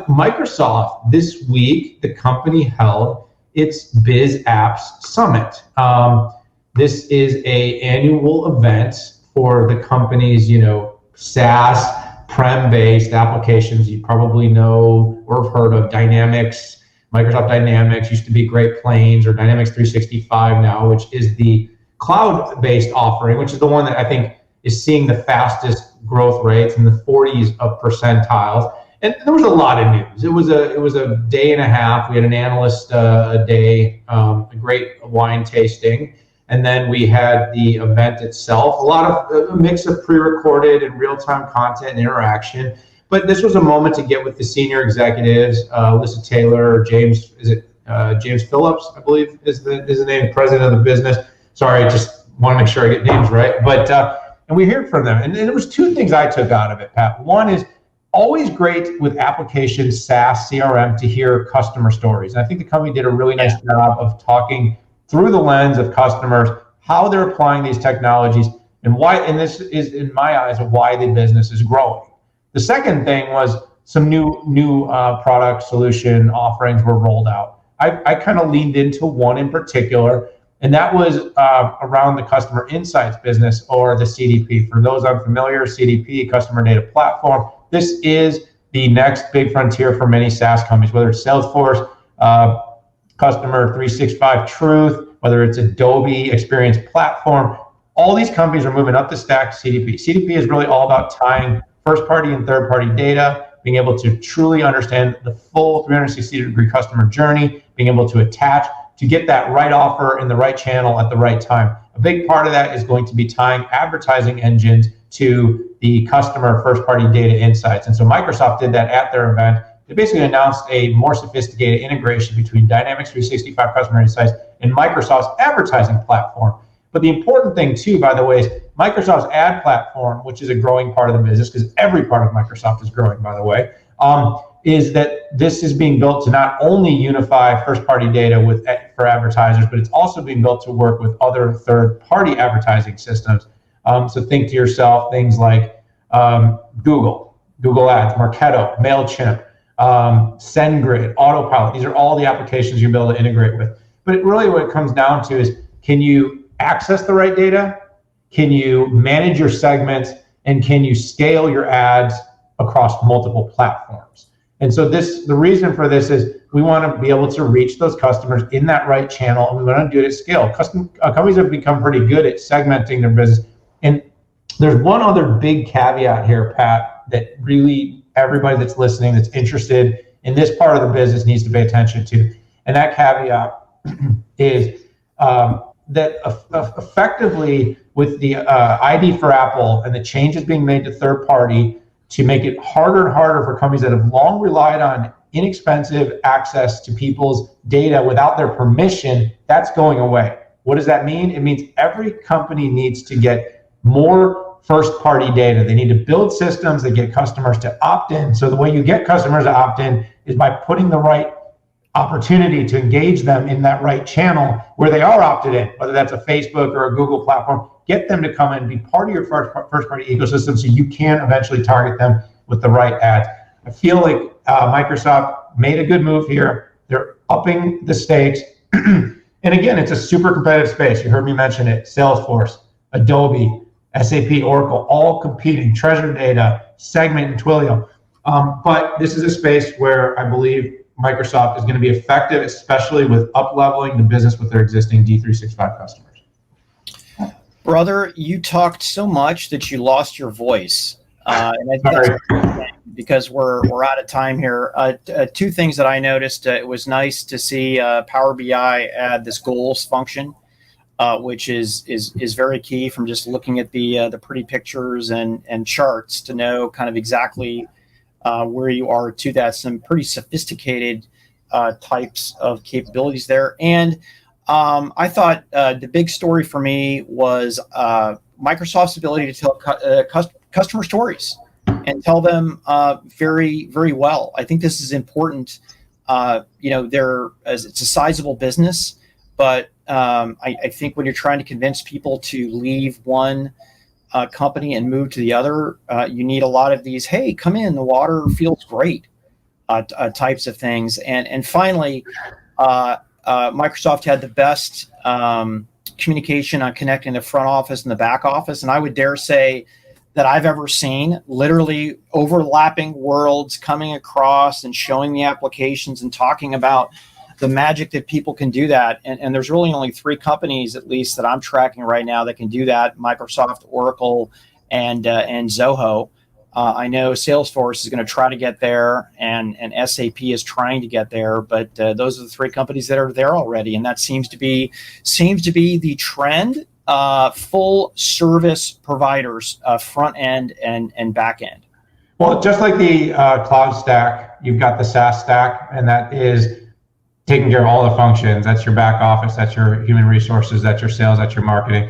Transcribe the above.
Microsoft, this week, the company held its Biz Apps Summit. This is an annual event for the company's, SaaS, prem-based applications. You probably know or have heard of Dynamics. Microsoft Dynamics used to be Great Plains, or Dynamics 365 now, which is the cloud-based offering, which is the one that I think is seeing the fastest growth rates in the 40s of percentiles. And there was a lot of news. It was a day and a half. We had an analyst day, a great wine tasting, and then we had the event itself. A mix of pre-recorded and real-time content and interaction. But this was a moment to get with the senior executives, Alyssa Taylor, James Phillips, I believe is the name, president of the business. Sorry, I just want to make sure I get names right. But and we heard from them. And there was two things I took out of it, Pat. One is always great with applications, SaaS, CRM, to hear customer stories. And I think the company did a really nice job of talking through the lens of customers, how they're applying these technologies, and why. And this is, in my eyes, why the business is growing. The second thing was some new product solution offerings were rolled out. I kind of leaned into one in particular, and that was around the customer insights business, or the CDP. For those unfamiliar, CDP, Customer Data Platform, this is the next big frontier for many SaaS companies, whether it's Salesforce, Customer 365 Truth, whether it's Adobe Experience Platform. All these companies are moving up the stack to CDP. CDP is really all about tying first-party and third-party data, being able to truly understand the full 360-degree customer journey, being able to attach, to get that right offer in the right channel at the right time. A big part of that is going to be tying advertising engines to the customer first-party data insights. And so Microsoft did that at their event. They basically announced a more sophisticated integration between Dynamics 365 Customer Insights and Microsoft's advertising platform. But the important thing too, by the way, is Microsoft's ad platform, which is a growing part of the business, because every part of Microsoft is growing, by the way, is that this is being built to not only unify first-party data for advertisers, but it's also being built to work with other third-party advertising systems. So think to yourself things like Google Ads, Marketo, MailChimp, SendGrid, Autopilot. These are all the applications you'll be able to integrate with. But really what it comes down to is, can you access the right data? Can you manage your segments? And can you scale your ads across multiple platforms? And so the reason for this is we want to be able to reach those customers in that right channel, and we want to do it at scale. Companies have become pretty good at segmenting their business. And there's one other big caveat here, Pat, that really everybody that's listening, that's interested in this part of the business, needs to pay attention to. And that caveat is that effectively, with the ID for Apple and the changes being made to third party to make it harder and harder for companies that have long relied on inexpensive access to people's data without their permission, that's going away. What does that mean? It means every company needs to get more first-party data. They need to build systems that get customers to opt in. So the way you get customers to opt in is by putting the right opportunity to engage them in that right channel where they are opted in, whether that's a Facebook or a Google platform. Get them to come in and be part of your first-party ecosystem so you can eventually target them with the right ads. I feel like Microsoft made a good move here. They're upping the stakes. And again, it's a super competitive space. You heard me mention it. Salesforce, Adobe, SAP, Oracle, all competing. Treasure Data, Segment, and Twilio. But this is a space where I believe Microsoft is going to be effective, especially with up-leveling the business with their existing D365 customers. Brother, you talked so much that you lost your voice. And I think that's because we're out of time here. Two things that I noticed. It was nice to see Power BI add this goals function, which is very key, from just looking at the pretty pictures and charts to know kind of exactly where you are to that. Some pretty sophisticated types of capabilities there. And I thought the big story for me was Microsoft's ability to tell customer stories and tell them very, very well. I think this is important. It's a sizable business, but I think when you're trying to convince people to leave one company and move to the other, you need a lot of these, hey, come in, the water feels great. types of things. And finally, Microsoft had the best communication on connecting the front office and the back office, and I would dare say that I've ever seen. Literally overlapping worlds coming across and showing the applications and talking about the magic that people can do that. And there's really only 3 companies, at least, that I'm tracking right now that can do that: Microsoft, Oracle, and Zoho. I know Salesforce is going to try to get there, and SAP is trying to get there, but those are the 3 companies that are there already, and that seems to be the trend. Full service providers, front end and back end. Well, just like the cloud stack, you've got the SaaS stack, and that is taking care of all the functions. That's your back office, that's your human resources, that's your sales, that's your marketing.